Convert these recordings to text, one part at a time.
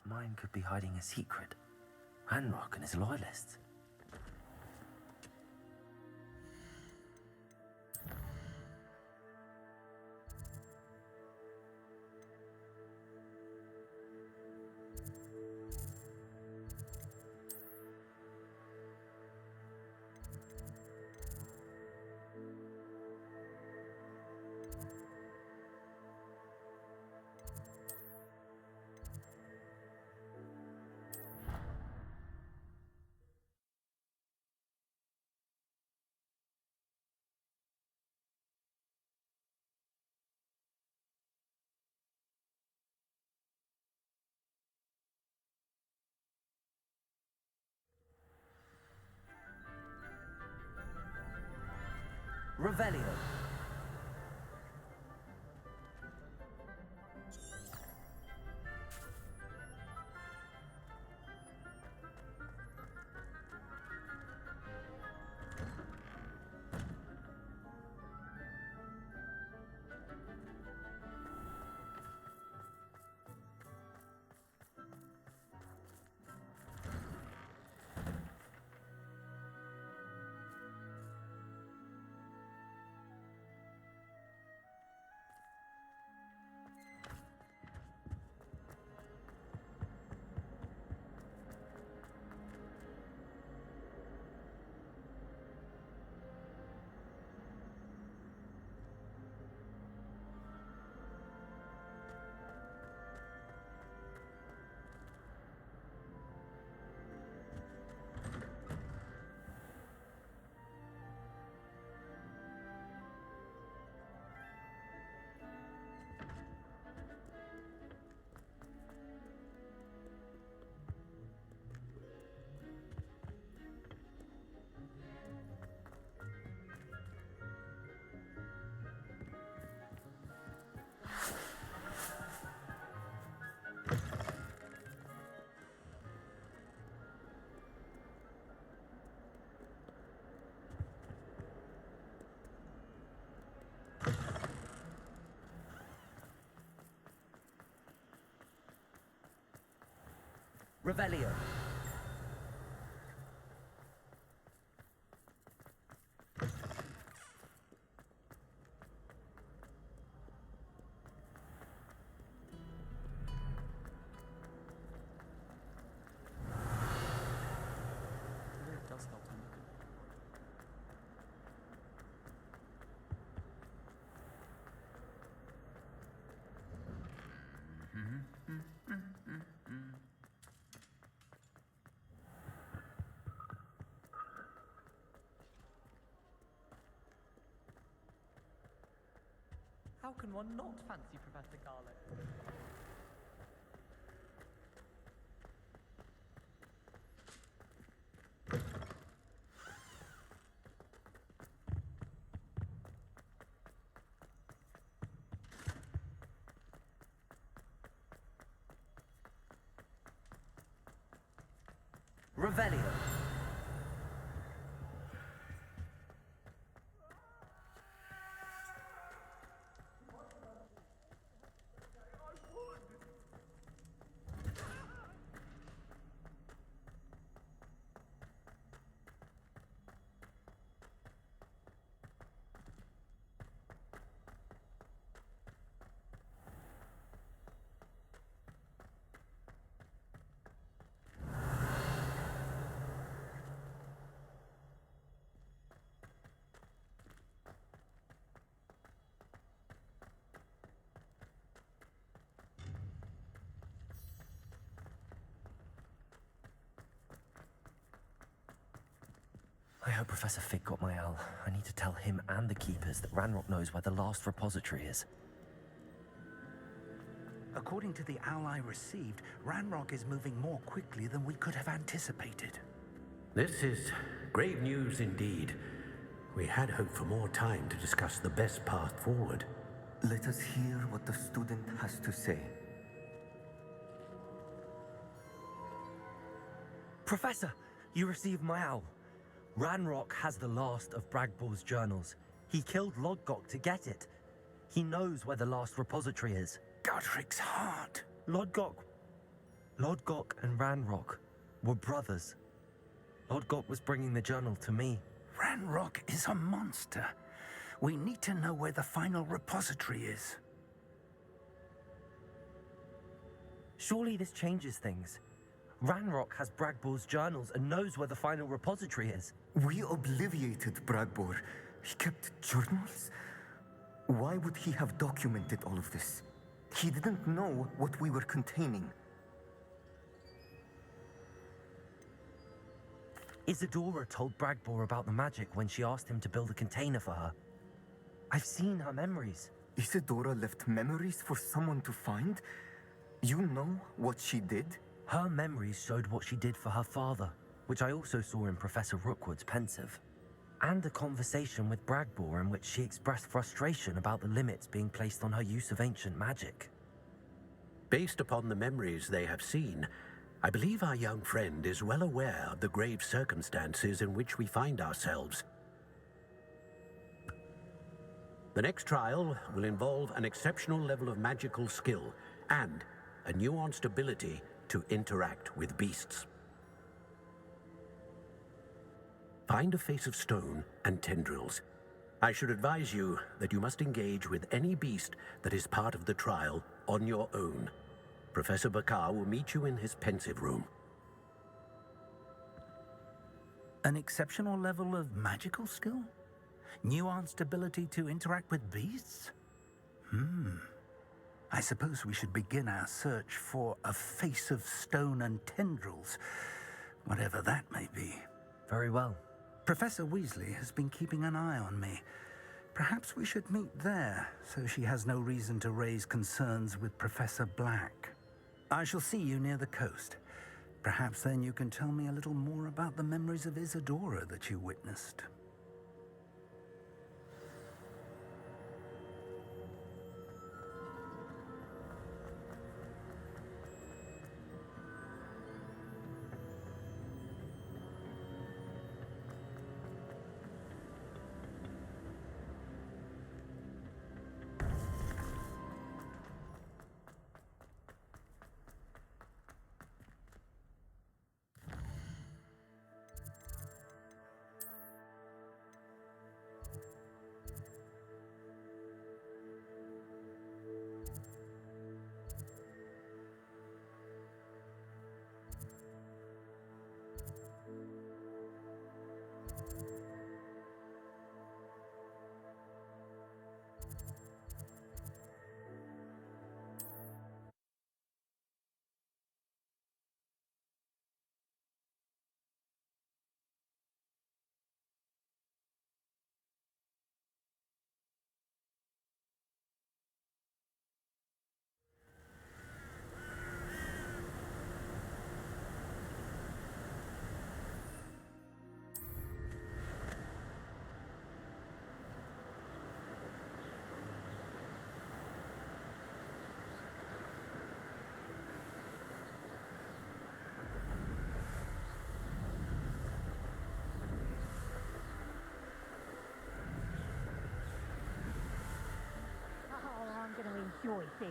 Mine could be hiding a secret. Ranrock and his loyalists. Revelio. Revelio. How can one not fancy Professor Garlic? Revelio. I hope Professor Fig got my owl. I need to tell him and the Keepers that Ranrock knows where the last repository is. According to the owl I received, Ranrock is moving more quickly than we could have anticipated. This is grave news indeed. We had hoped for more time to discuss the best path forward. Let us hear what the student has to say. Professor, you received my owl. Ranrock has the last of Bragball's journals. He killed Lodgok to get it. He knows where the last repository is. Godric's heart. Lodgok Lodgok and Ranrock were brothers. Lodgok was bringing the journal to me. Ranrock is a monster. We need to know where the final repository is. Surely this changes things. Ranrock has Bragbor's journals and knows where the final repository is. We obliviated Bragbor. He kept journals? Why would he have documented all of this? He didn't know what we were containing. Isadora told Bragbor about the magic when she asked him to build a container for her. I've seen her memories. Isadora left memories for someone to find? You know what she did? Her memories showed what she did for her father, which I also saw in Professor Rookwood's pensive. And a conversation with Bragbor in which she expressed frustration about the limits being placed on her use of ancient magic. Based upon the memories they have seen, I believe our young friend is well aware of the grave circumstances in which we find ourselves. The next trial will involve an exceptional level of magical skill and a nuanced ability to interact with beasts. Find a face of stone and tendrils. I should advise you that you must engage with any beast that is part of the trial on your own. Professor Bakara will meet you in his pensive room. An exceptional level of magical skill? Nuanced ability to interact with beasts? I suppose we should begin our search for a face of stone and tendrils, whatever that may be. Very well. Professor Weasley has been keeping an eye on me. Perhaps we should meet there, so she has no reason to raise concerns with Professor Black. I shall see you near the coast. Perhaps then you can tell me a little more about the memories of Isadora that you witnessed. Enjoy this.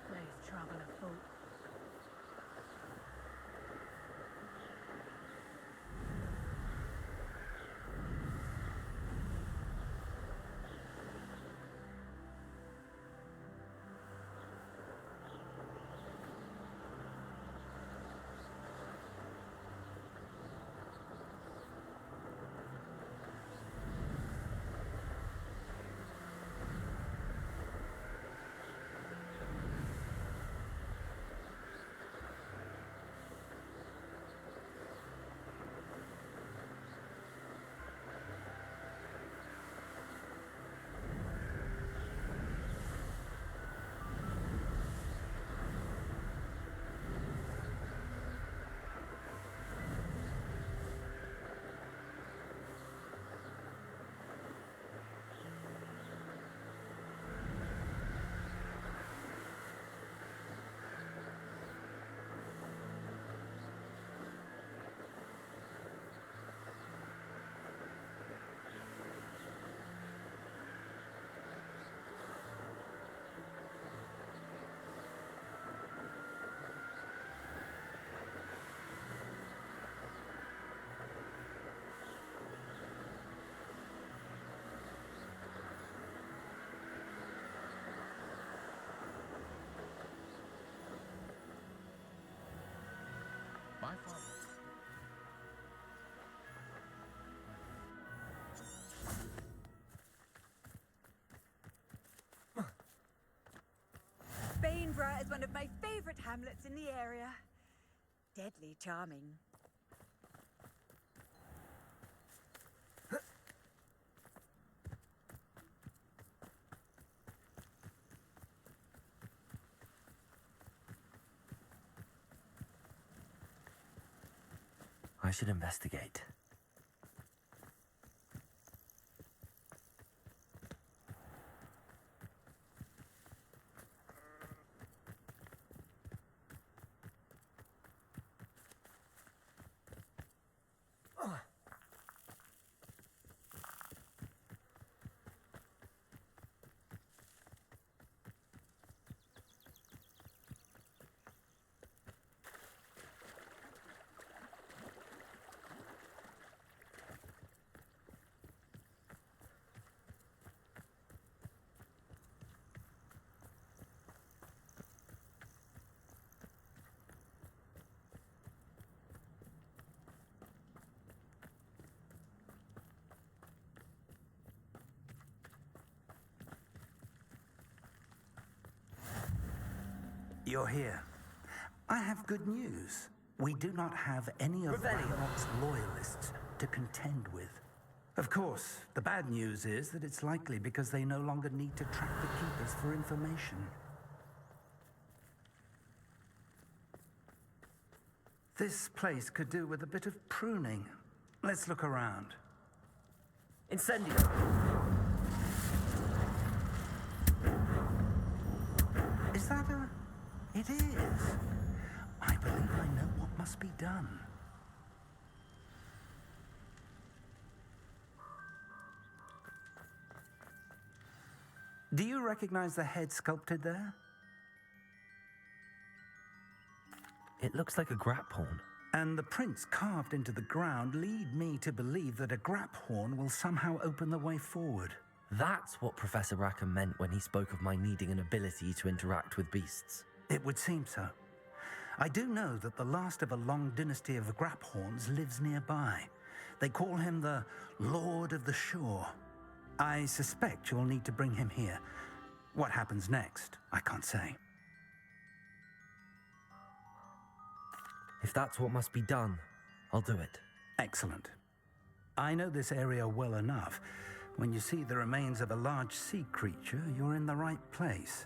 There's trouble afoot. is one of my favorite hamlets in the area. Deadly charming. I should investigate. You're here. I have good news. We do not have any of Ragnarok's loyalists to contend with. Of course, the bad news is that it's likely because they no longer need to track the Keepers for information. This place could do with a bit of pruning. Let's look around. Incendio! Is that a... It is. I believe I know what must be done. Do you recognize the head sculpted there? It looks like a grap horn. And the prints carved into the ground lead me to believe that a grap horn will somehow open the way forward. That's what Professor Rackham meant when he spoke of my needing an ability to interact with beasts. It would seem so. I do know that the last of a long dynasty of Graphorns lives nearby. They call him the Lord of the Shore. I suspect you'll need to bring him here. What happens next, I can't say. If that's what must be done, I'll do it. Excellent. I know this area well enough. When you see the remains of a large sea creature, you're in the right place.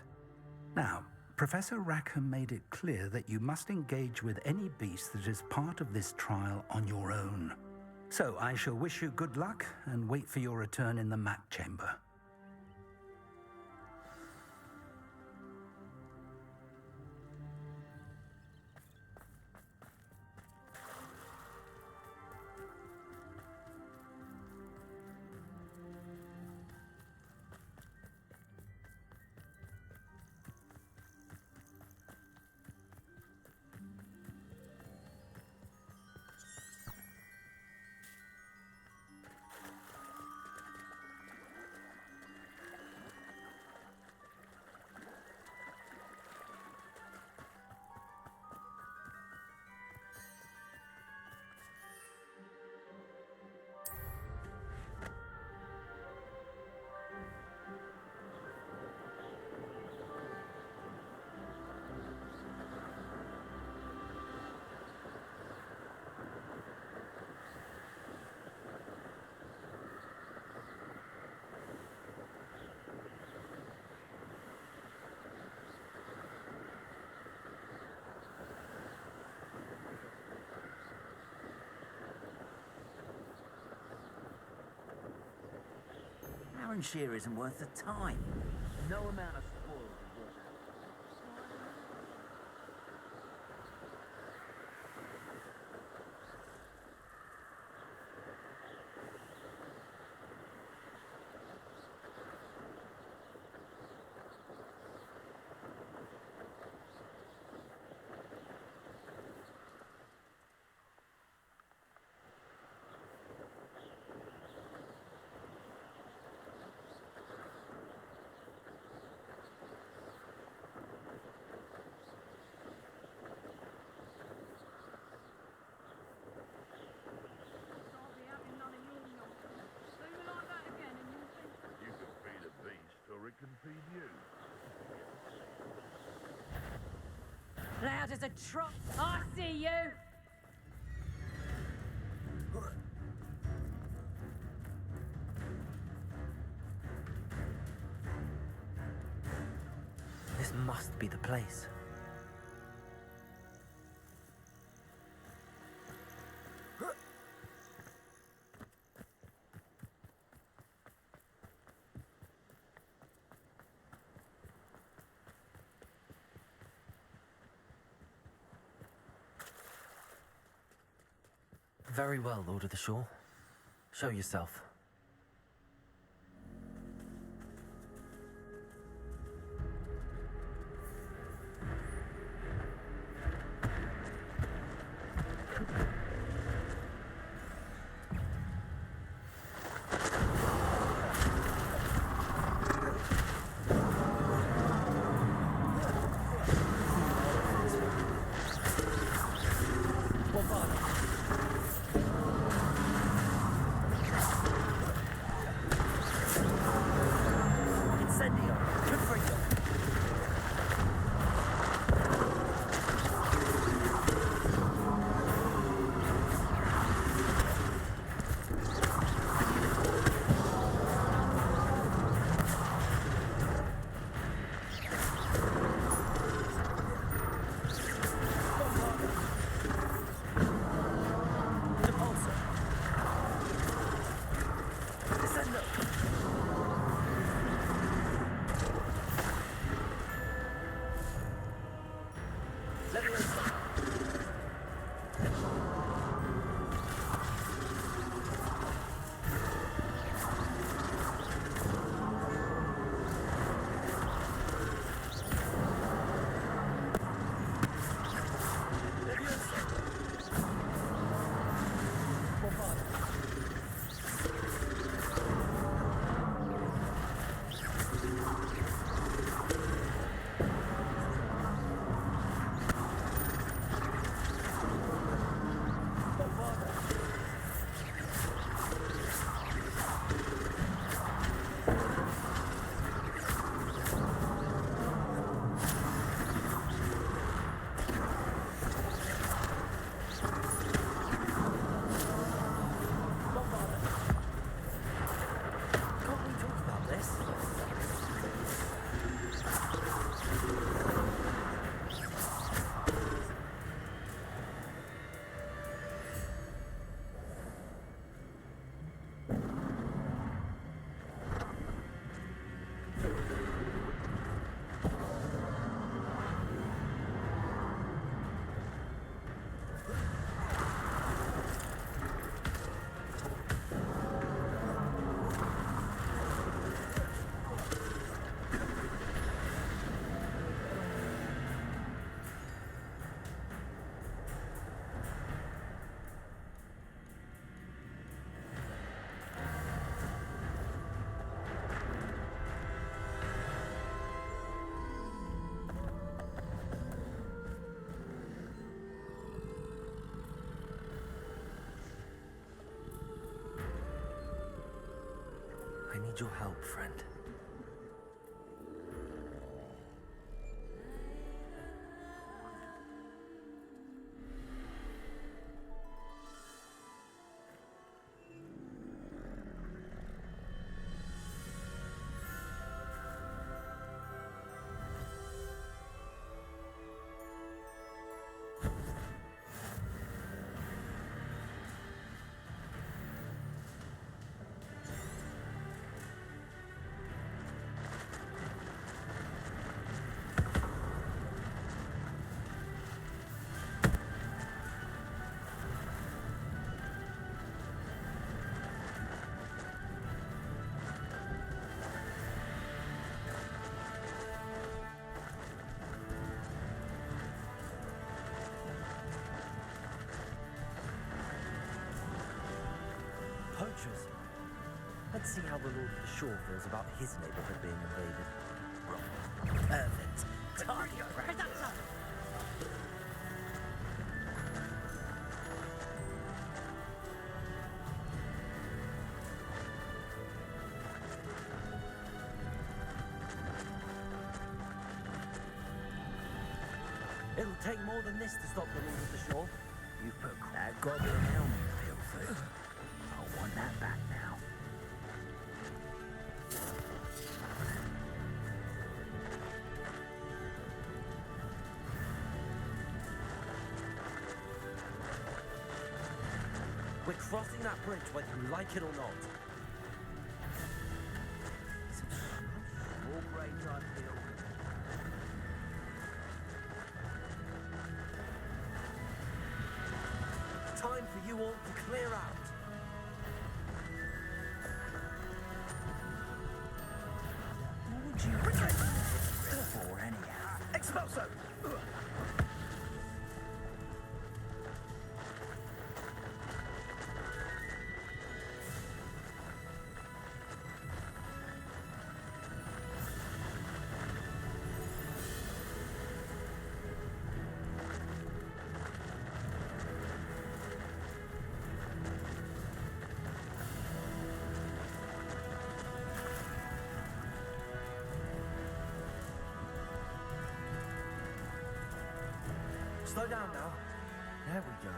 Now, Professor Rackham made it clear that you must engage with any beast that is part of this trial on your own. So I shall wish you good luck and wait for your return in the map chamber. Shear isn't worth the time. No amount of spoil will work. as a trot. I see you! This must be the place. Very well, Lord of the Shore. Show yourself. I need your help, friend. Poachers. Let's see how the Lord of the Shore feels about his neighborhood being invaded. Perfect. Target practice. It'll It'll take more than this to stop the Lord of the Shore. You put that goblin helmet, Pilfer. I want that back now. We're crossing that bridge whether you like it or not. More great I feel. Time for you all to clear out. What would you protect for anyhow? Expulso! Slow down now. There we go.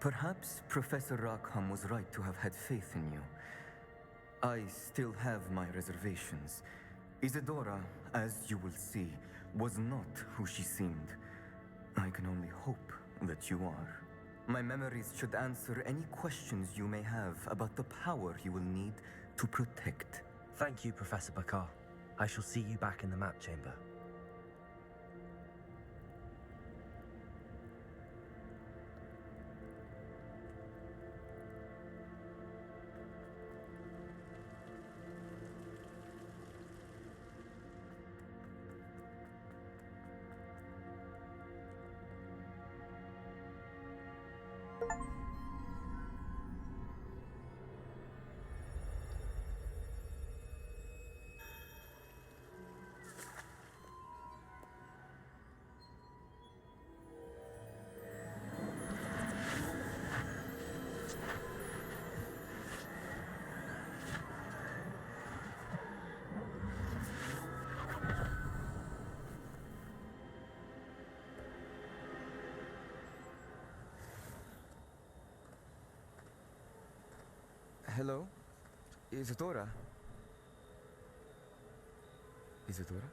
Perhaps Professor Rackham was right to have had faith in you. I still have my reservations. Isadora, as you will see, was not who she seemed. I can only hope that you are. My memories should answer any questions you may have about the power you will need to protect. Thank you, Professor Bakar. I shall see you back in the map chamber. Hello? Isadora? Isadora?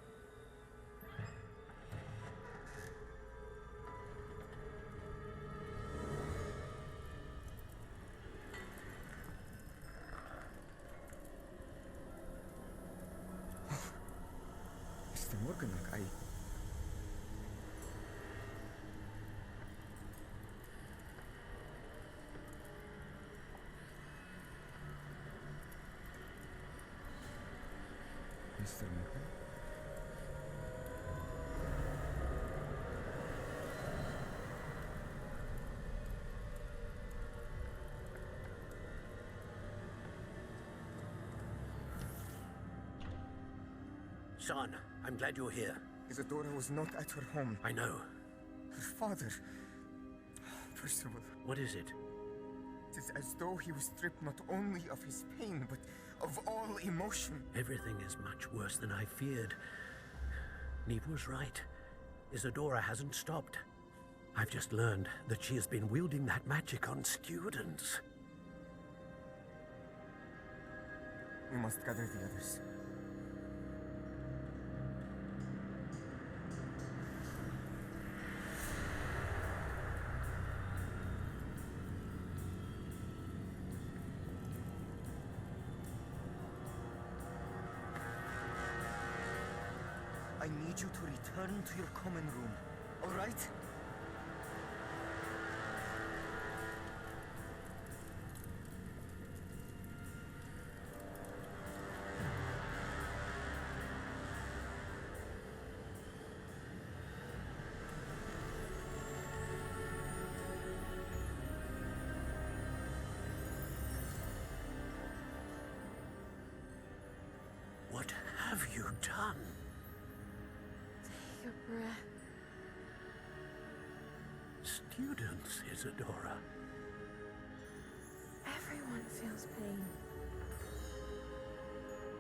Mr. Morganak, Mr. Morgan? Son, I'm glad you're here. Isadora was not at her home. I know. Her father... Percival. What is it? It is as though he was stripped not only of his pain, but of all emotion. Everything is much worse than I feared. Neve was right. Isadora hasn't stopped. I've just learned that she has been wielding that magic on students. We must gather the others. I need you to return to your common room, all right? What have you done? Take a breath. Students, Isadora. Everyone feels pain.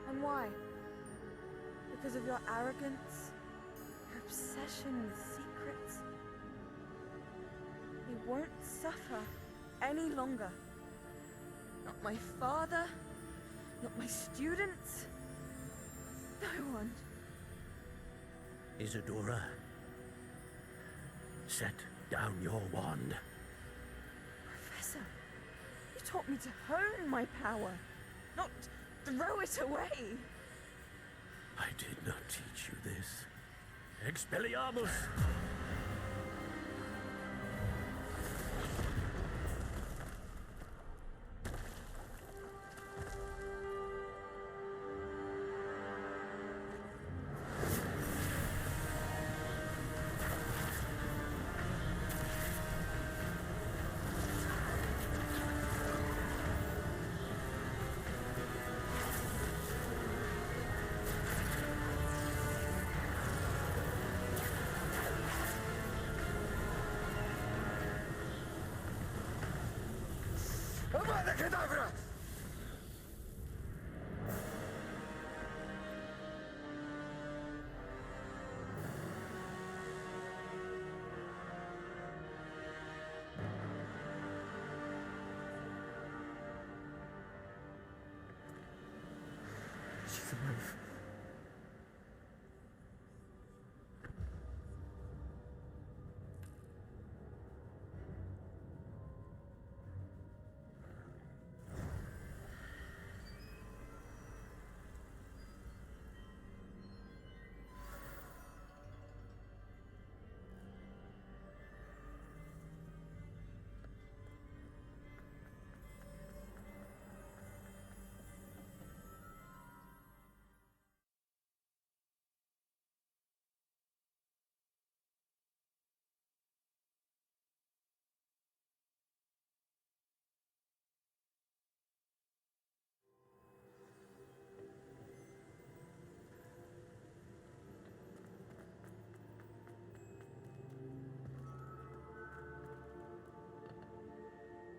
And why? Because of your arrogance? Your obsession with secrets? He won't suffer any longer. Not my father, not my students, no one. Isadora, set down your wand. Professor, you taught me to hone my power, not throw it away. I did not teach you this. Expelliarmus! Avada Kedavra! She's alive.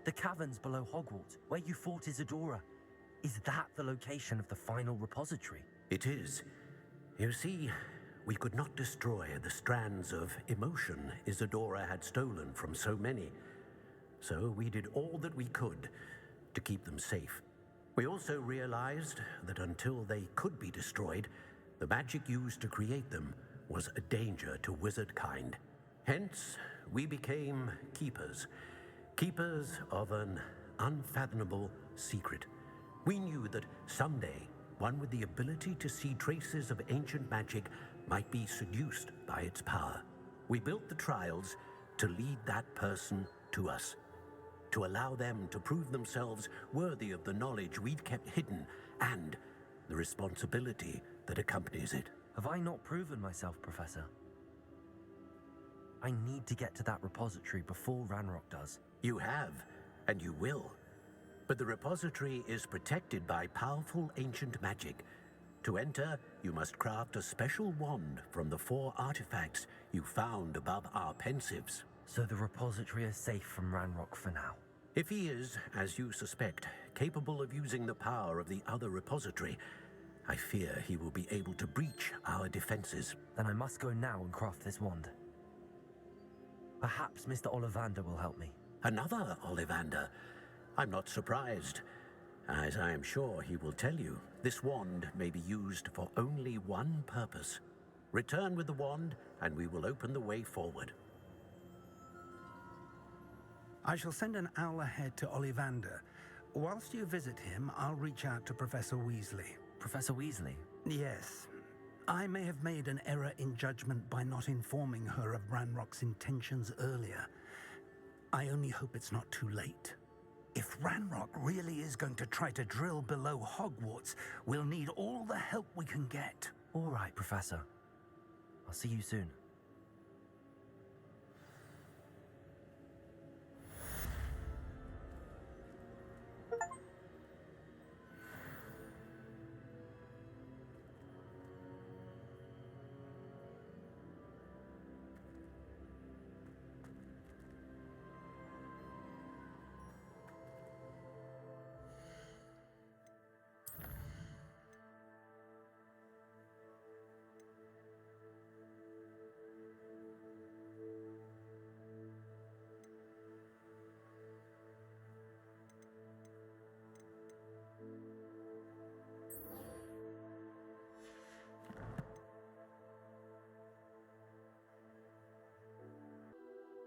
The caverns below Hogwarts, where you fought Isadora. Is that the location of the final repository? It is. You see, we could not destroy the strands of emotion Isadora had stolen from so many. So we did all that we could to keep them safe. We also realized that until they could be destroyed, the magic used to create them was a danger to wizard kind. Hence, we became keepers. Keepers of an unfathomable secret. We knew that someday, one with the ability to see traces of ancient magic might be seduced by its power. We built the trials to lead that person to us, to allow them to prove themselves worthy of the knowledge we'd kept hidden and the responsibility that accompanies it. Have I not proven myself, Professor? I need to get to that repository before Ranrock does. You have, and you will. But the repository is protected by powerful ancient magic. To enter, you must craft a special wand from the 4 artifacts you found above our pensives. So the repository is safe from Ranrock for now. If he is, as you suspect, capable of using the power of the other repository, I fear he will be able to breach our defenses. Then I must go now and craft this wand. Perhaps Mr. Ollivander will help me. Another Ollivander? I'm not surprised. As I am sure he will tell you, this wand may be used for only one purpose. Return with the wand, and we will open the way forward. I shall send an owl ahead to Ollivander. Whilst you visit him, I'll reach out to Professor Weasley. Professor Weasley? Yes. I may have made an error in judgment by not informing her of Ranrock's intentions earlier. I only hope it's not too late. If Ranrock really is going to try to drill below Hogwarts, we'll need all the help we can get. All right, Professor. I'll see you soon.